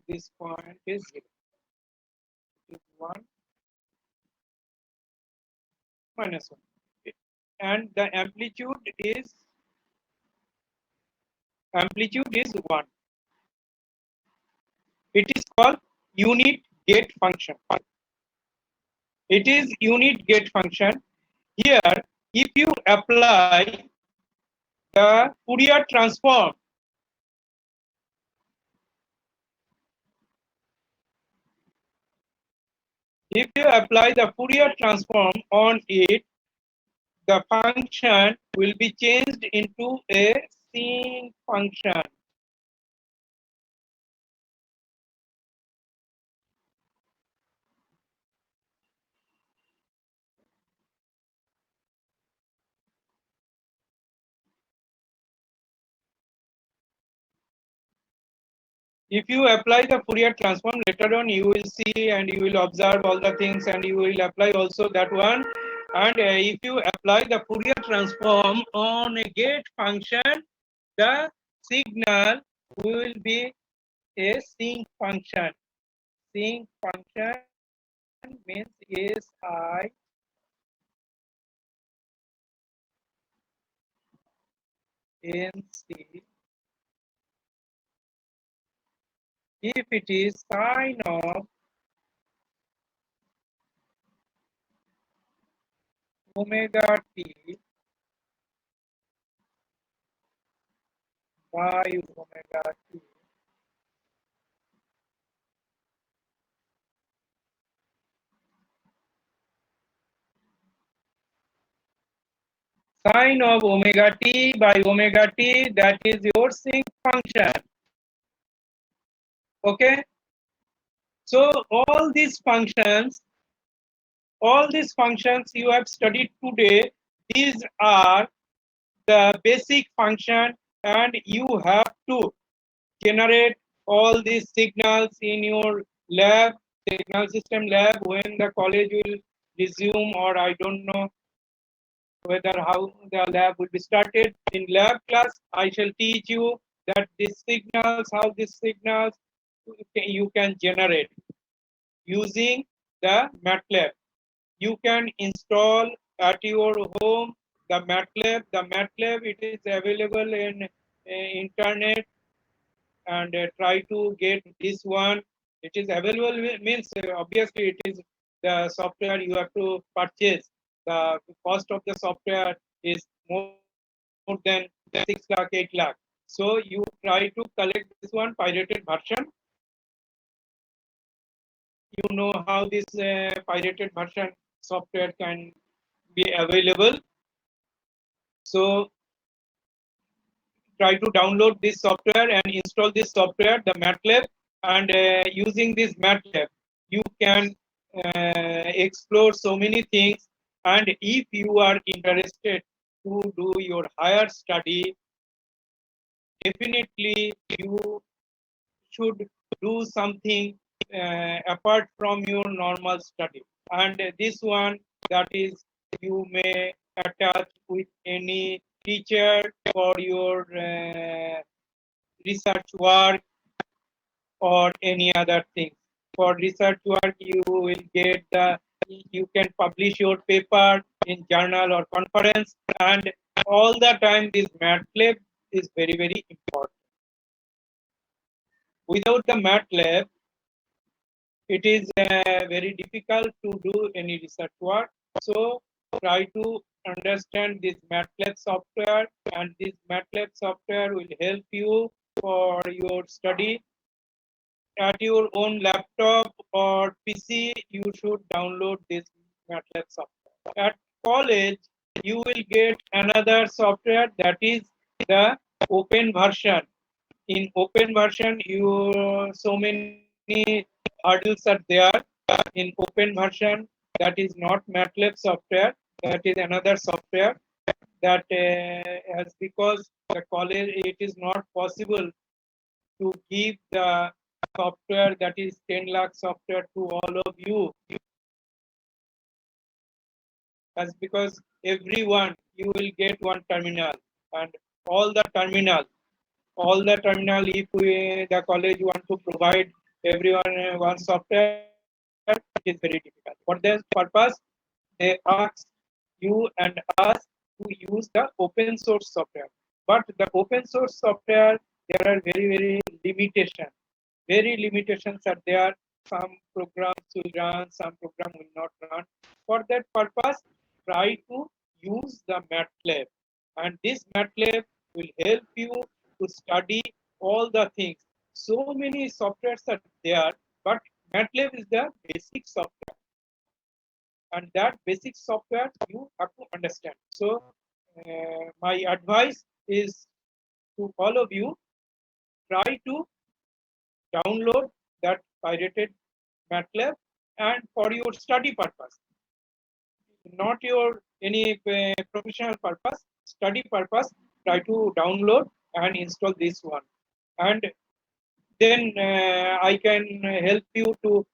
this point is 0. It is 1 minus 1. And the amplitude is 1. It is called unit gate function. It is unit gate function. Here, if you apply the Fourier transform, if you apply the Fourier transform on it, the function will be changed into a sinc function. If you apply the Fourier transform later on, you will see and you will observe all the things and you will apply also that one. And if you apply the Fourier transform on a gate function, the signal will be a sinc function. Sinc function means SI NC. If it is sine of omega t by omega t, sine of omega t by omega t, that is your sinc function. Okay, so all these functions you have studied today, these are the basic function, and you have to generate all these signals in your lab, signal system lab, when the college will resume, or I don't know whether how the lab will be started. In lab class, I shall teach you that these signals, how these signals you can generate using the MATLAB. You can install at your home the MATLAB. The MATLAB, it is available in internet, and try to get this one. It is available means obviously it is the software you have to purchase. The cost of the software is more than 6 lakh, 8 lakh. So you try to collect this one pirated version. You know how this pirated version software can be available. So try to download this software and install this software, the MATLAB, and using this MATLAB, you can explore so many things. And if you are interested to do your higher study, definitely you should do something apart from your normal study. And this one, that is, you may attach with any teacher for your research work or any other thing. For research work, you will get you can publish your paper in journal or conference, and all the time this MATLAB is very, very important. Without the MATLAB, it is very difficult to do any research work. So try to understand this MATLAB software, and this MATLAB software will help you for your study. At your own laptop or PC, you should download this MATLAB software. At college, you will get another software, that is the open version. In open version, so many hurdles are there. In open version, that is not MATLAB software, that is another software that has, because the college, it is not possible to give the software that is 10 lakh software to all of you. That's because everyone, you will get one terminal, and all the terminal, if the college want to provide everyone wants software. It is very difficult. For this purpose, they ask you and us to use the open source software. But the open source software, there are very limitations. Very limitations are there. Some programs will run, some program will not run. For that purpose, try to use the MATLAB, and this MATLAB will help you to study all the things. So many softwares are there, but MATLAB is the basic software, and that basic software you have to understand. So my advice is to all of you, try to download that pirated MATLAB, and for your study purpose, not your any professional purpose, study purpose, try to download and install this one, and then I can help you to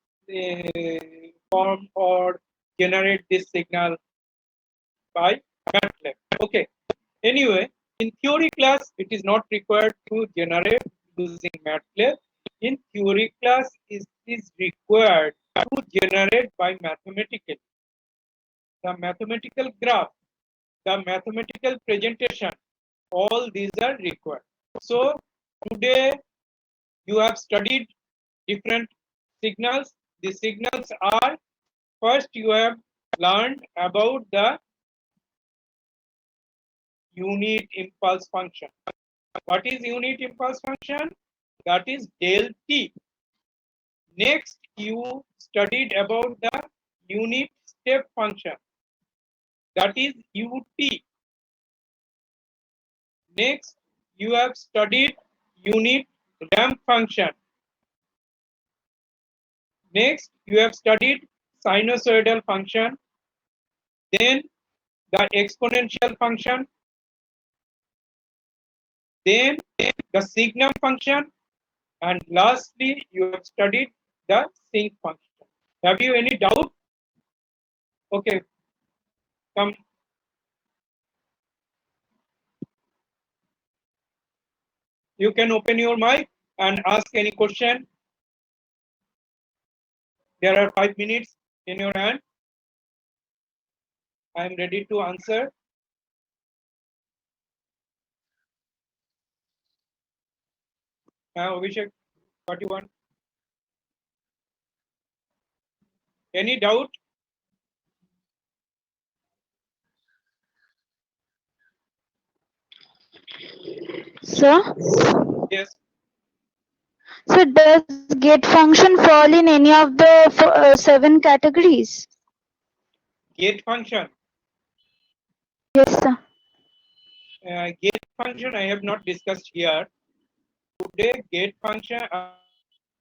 form or generate this signal by MATLAB. Okay. Anyway, in theory class, it is not required to generate using MATLAB. In theory class, it is required to generate by mathematical. The mathematical graph, the mathematical presentation, all these are required. So today you have studied different signals. The signals are, first you have learned about the unit impulse function. What is unit impulse function? That is del t. Next, you studied about the unit step function. That is ut. Next, you have studied unit ramp function. Next, you have studied sinusoidal function. Then the exponential function. Then the signum function. And lastly, you have studied the sinc function. Have you any doubt? Okay, come. You can open your mic and ask any question. There are 5 minutes in your hand. I am ready to answer. Abhishek, what you want? Any doubt? Sir? Yes. So does gate function fall in any of the 7 categories? Gate function. Yes, sir. Gate function I have not discussed here. Today, gate function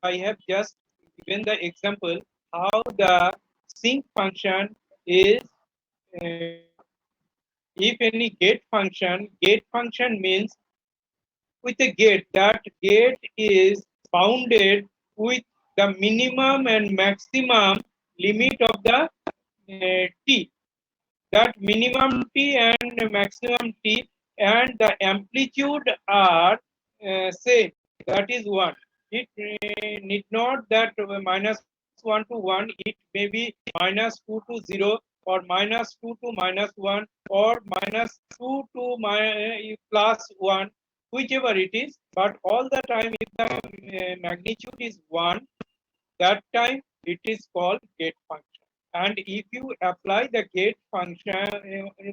I have just given the example how the sinc function is. If any gate function means with a gate, that gate is bounded with the minimum and maximum limit of the t. That minimum t and maximum t and the amplitude are same. That is 1. It need not that -1 to 1. It may be -2 to 0 or -2 to -1 or -2 to +1, whichever it is. But all the time, if the magnitude is 1, that time it is called gate function. And if you apply the gate function,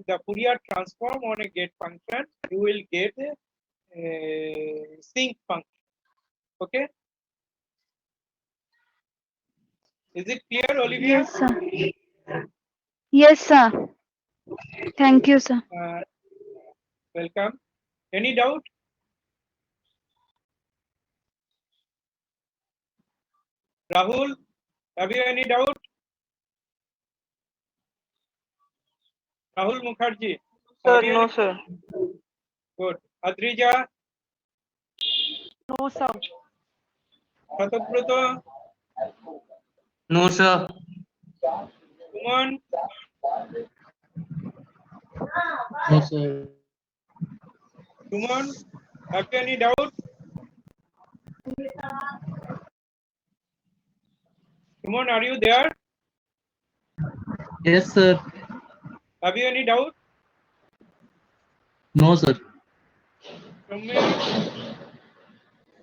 the Fourier transform on a gate function, you will get a sinc function. Okay? Is it clear, Olivia? Yes, sir. Yes, sir. Thank you, sir. Welcome. Any doubt? Rahul, have you any doubt? Rahul Mukherjee. Sir, no, sir. Good. Adrija? No, sir. Pratapbrata? No, sir. Suman? No, sir. Suman, have you any doubt? Sumon, are you there? Yes, sir. Have you any doubt? No, sir. Soumya,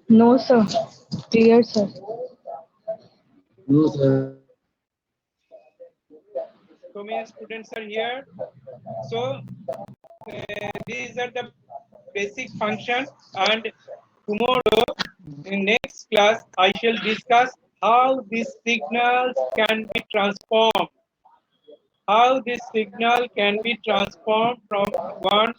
No, sir. Clear, sir. No, sir. so many students are here. So these are the basic function, and tomorrow in next class I shall discuss how these signals can be transformed. How this signal can be transformed from one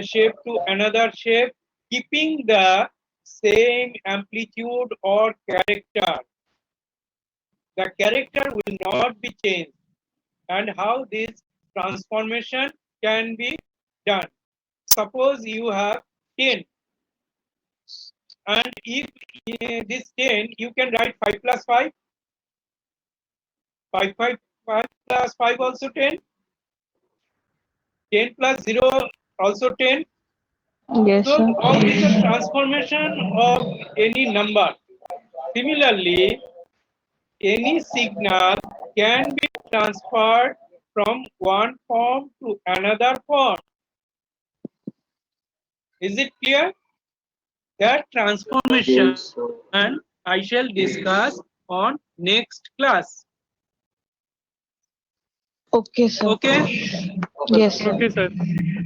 shape to another shape, keeping the same amplitude or character. The character will not be changed, and how this transformation can be done. Suppose you have 10, and if this 10, you can write 5 plus 5, 5 plus 5 also 10, 10 plus 0 also 10. Yes, So sir. all these are transformation of any number. Similarly, any signal can be transferred from one form to another form. Is it clear? That transformation and I shall discuss on next class. Okay, sir. Okay? Yes, sir. Okay, sir.